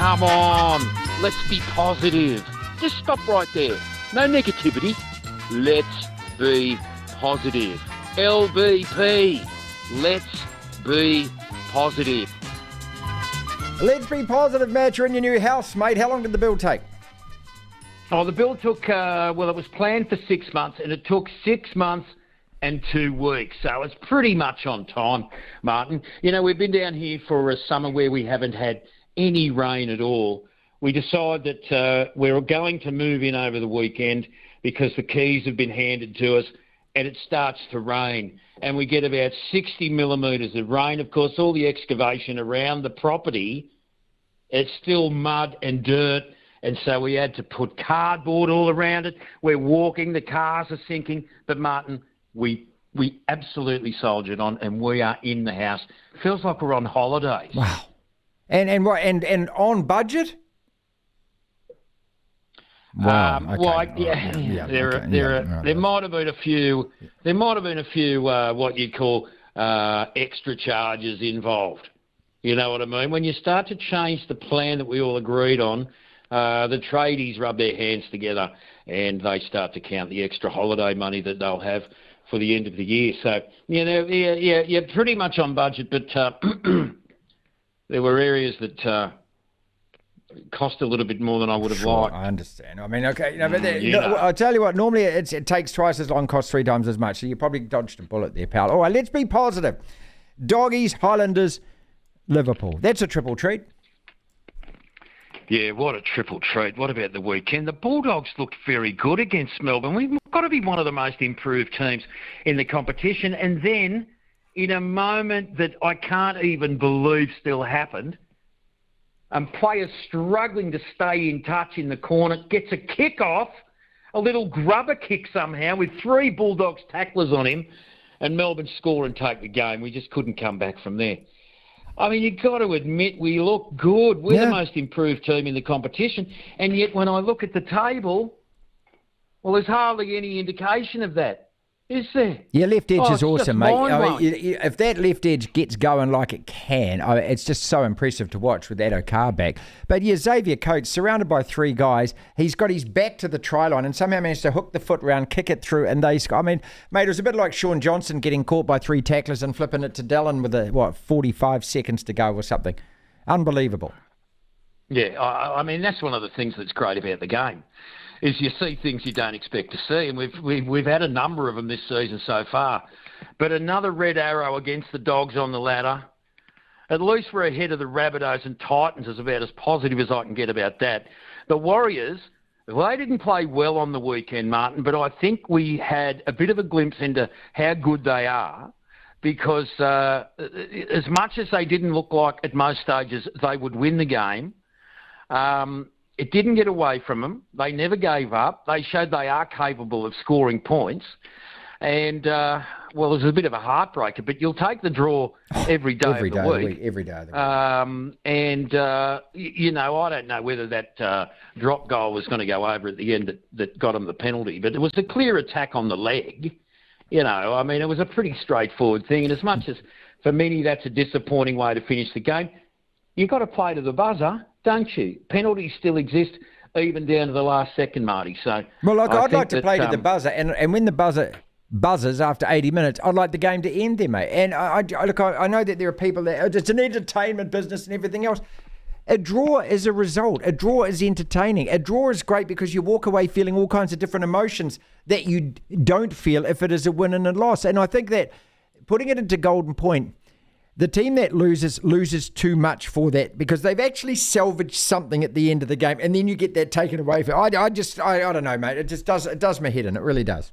Come on, let's be positive. Just stop right there. No negativity. Let's be positive. LBP, let's be positive. Let's be positive, Matt. You're in your new house, mate. How long did the build take? Oh, the build took, it was planned for 6 months, and it took 6 months and 2 weeks. So it's pretty much on time, Martin. You know, we've been down here for a summer where we haven't had any rain at all. We decided that we're going to move in over the weekend because the keys have been handed to us and it starts to rain. And we get about 60 millimetres of rain. Of course, all the excavation around the property, it's still mud and dirt. And so we had to put cardboard all around it. We're walking, the cars are sinking. But, Martin, we absolutely soldiered on and we are in the house. Feels like we're on holidays. Wow. And on budget? Wow. There might have been a few. There might have been a few what you call extra charges involved. You know what I mean? When you start to change the plan that we all agreed on, the tradies rub their hands together and they start to count the extra holiday money that they'll have for the end of the year. So yeah, pretty much on budget, but there were areas that cost a little bit more than I would have liked. I understand. I mean, okay, I'll tell you what, normally it takes twice as long, costs 3 times as much, so you probably dodged a bullet there, pal. All right, let's be positive. Doggies, Highlanders, Liverpool. That's a triple treat. Yeah, what a triple treat. What about the weekend? The Bulldogs looked very good against Melbourne. We've got to be one of the most improved teams in the competition. And then, in a moment that I can't even believe still happened, players struggling to stay in touch in the corner, gets a kick off, a little grubber kick somehow with 3 Bulldogs tacklers on him, and Melbourne score and take the game. We just couldn't come back from there. I mean, you've got to admit we look good. We're the most improved team in the competition. And yet when I look at the table, well, there's hardly any indication of that. Is there? Your left edge is awesome, mate. I mean, if that left edge gets going like it can, it's just so impressive to watch with that O'Carr back. But yeah, Xavier Coates, surrounded by 3 guys, he's got his back to the try line and somehow managed to hook the foot round, kick it through, and they score. I mean, mate, it was a bit like Sean Johnson getting caught by 3 tacklers and flipping it to Dylan with 45 seconds to go or something. Unbelievable. Yeah, I mean, that's one of the things that's great about the game. Is you see things you don't expect to see, and we've had a number of them this season so far. But another red arrow against the Dogs on the ladder. At least we're ahead of the Rabbitohs and Titans, is about as positive as I can get about that. The Warriors, well, they didn't play well on the weekend, Martin, but I think we had a bit of a glimpse into how good they are, because as much as they didn't look like at most stages they would win the game, it didn't get away from them. They never gave up. They showed they are capable of scoring points. And, well, it was a bit of a heartbreaker, but you'll take the draw every day of the week. Every day of the week. You know, I don't know whether that drop goal was going to go over at the end that got them the penalty, but it was a clear attack on the leg. You know, I mean, it was a pretty straightforward thing. And as much as, for many, that's a disappointing way to finish the game, you've got to play to the buzzer, don't you? Penalties still exist even down to the last second, Marty. So, well, look, I'd like to play to the buzzer, and when the buzzer buzzers after 80 minutes, I'd like the game to end there, mate. And I know that there are people that it's an entertainment business and everything else. A draw is a result. A draw is entertaining. A draw is great because you walk away feeling all kinds of different emotions that you don't feel if it is a win and a loss. And I think that putting it into Golden Point, the team that loses too much for that, because they've actually salvaged something at the end of the game, and then you get that taken away from. I don't know, mate. It does my head in. It really does.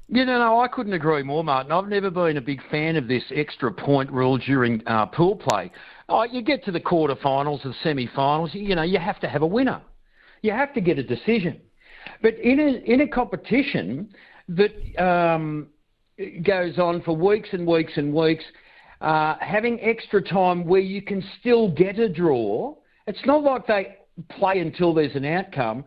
Yeah, no, I couldn't agree more, Martin. I've never been a big fan of this extra point rule during pool play. You get to the quarterfinals and semi-finals, you know, you have to have a winner. You have to get a decision. But in a competition that goes on for weeks and weeks and weeks, having extra time where you can still get a draw, it's not like they play until there's an outcome.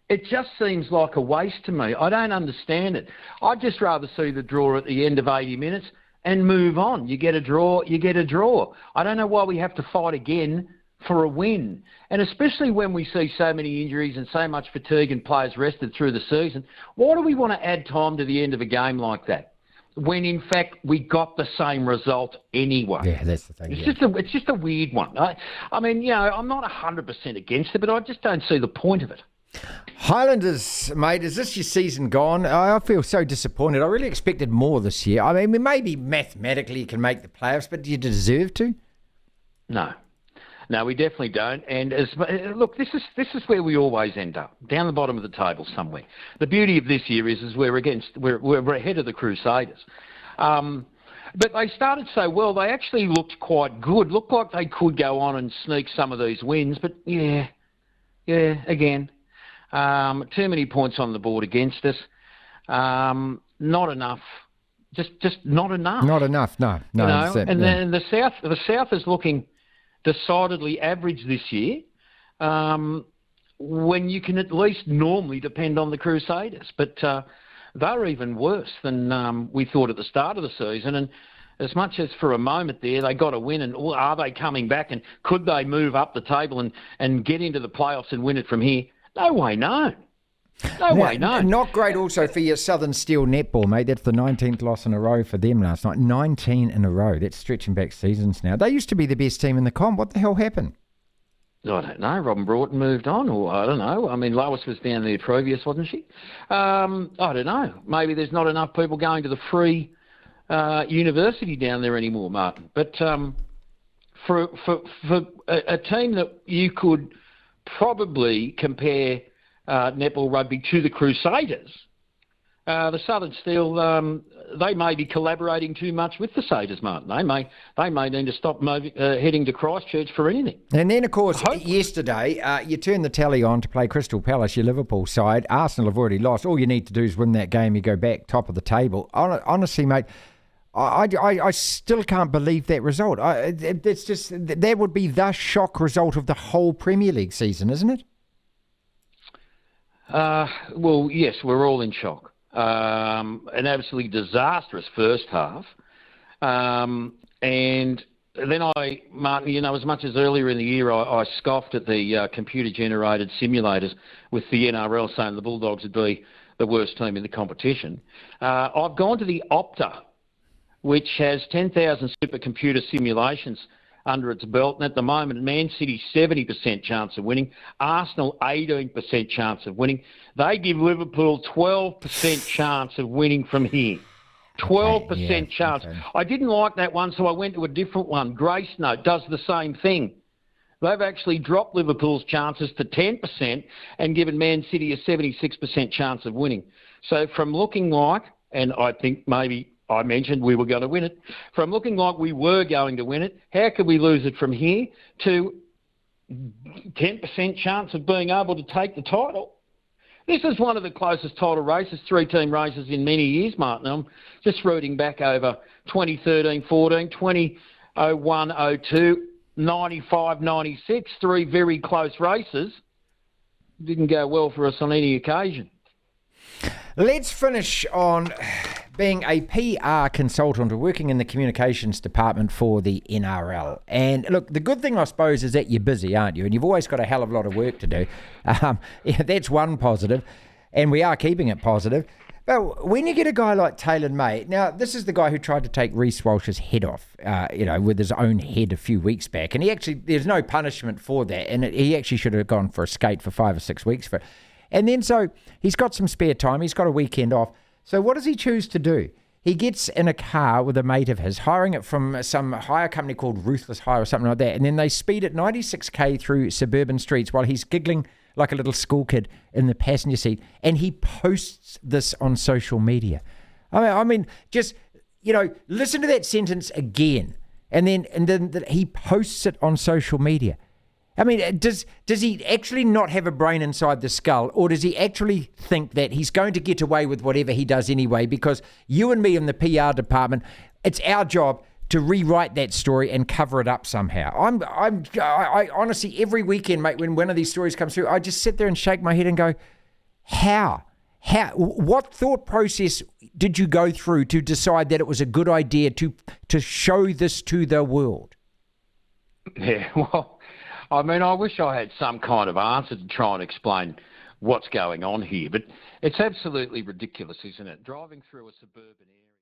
It just seems like a waste to me. I don't understand it. I'd just rather see the draw at the end of 80 minutes and move on. You get a draw, you get a draw. I don't know why we have to fight again for a win. And especially when we see so many injuries and so much fatigue and players rested through the season, why do we want to add time to the end of a game like that, when in fact we got the same result anyway? Yeah, that's the thing. It's just a weird one. I mean, I'm not 100% against it, but I just don't see the point of it. Highlanders, mate, is this your season gone? I feel so disappointed. I really expected more this year. I mean, maybe mathematically you can make the playoffs, but do you deserve to? No, we definitely don't. And look, this is where we always end up, down the bottom of the table somewhere. The beauty of this year is we're ahead of the Crusaders. But they started so well. They actually looked quite good. Looked like they could go on and sneak some of these wins. But again. Too many points on the board against us. Not enough. Just not enough. Not enough. No. Then the South is looking decidedly average this year. When you can at least normally depend on the Crusaders, but they're even worse than we thought at the start of the season. And as much as for a moment there they got a win, and are they coming back? And could they move up the table and get into the playoffs and win it from here? No way, no. No way, no. Not great also for your Southern Steel netball, mate. That's the 19th loss in a row for them last night. 19 in a row. That's stretching back seasons now. They used to be the best team in the comp. What the hell happened? I don't know. Robin Broughton moved on, or I don't know. I mean, Lois was down there previous, wasn't she? I don't know. Maybe there's not enough people going to the free university down there anymore, Martin. But for a team that you could probably compare netball rugby to the Crusaders, the Southern Steel, they may be collaborating too much with the Satyrs, Martin. They may need to stop heading to Christchurch for anything. And then, of course, yesterday, you turned the tally on to play Crystal Palace, your Liverpool side. Arsenal have already lost. All you need to do is win that game. You go back top of the table. Honestly, mate, I still can't believe that result. It's just, that would be the shock result of the whole Premier League season, isn't it? Well, yes, we're all in shock. An absolutely disastrous first half. And then Martin, as much as earlier in the year I scoffed at the computer-generated simulators with the NRL saying the Bulldogs would be the worst team in the competition, I've gone to the Opta, which has 10,000 supercomputer simulations under its belt. And at the moment, Man City 70% chance of winning, Arsenal 18% chance of winning. They give Liverpool 12% chance of winning from here. 12% chance. Okay. I didn't like that one, so I went to a different one. Grace Note does the same thing. They've actually dropped Liverpool's chances to 10% and given Man City a 76% chance of winning. So from looking like, and I think maybe I mentioned we were going to win it, from looking like we were going to win it, how could we lose it from here to 10% chance of being able to take the title? This is one of the closest title races, three-team races in many years, Martin. I'm just rooting back over 2013-14, 2001-02, 95-96, three very close races. Didn't go well for us on any occasion. Let's finish on being a PR consultant or working in the communications department for the NRL. And look, the good thing, I suppose, is that you're busy, aren't you? And you've always got a hell of a lot of work to do. That's one positive, and we are keeping it positive. But when you get a guy like Taylan, mate, now this is the guy who tried to take Reece Walsh's head off, with his own head a few weeks back. And there's no punishment for that. And he actually should have gone for a skate for 5 or 6 weeks for it. And then so he's got some spare time. He's got a weekend off. So what does he choose to do? He gets in a car with a mate of his, hiring it from some hire company called Ruthless Hire or something like that. And then they speed at 96k through suburban streets while he's giggling like a little school kid in the passenger seat. And he posts this on social media. I mean, just, listen to that sentence again. And then he posts it on social media. I mean, does he actually not have a brain inside the skull, or does he actually think that he's going to get away with whatever he does anyway? Because you and me in the PR department, it's our job to rewrite that story and cover it up somehow. I honestly, every weekend, mate, when one of these stories comes through, I just sit there and shake my head and go, how? What thought process did you go through to decide that it was a good idea to show this to the world? Yeah, well, I mean, I wish I had some kind of answer to try and explain what's going on here, but it's absolutely ridiculous, isn't it? Driving through a suburban area.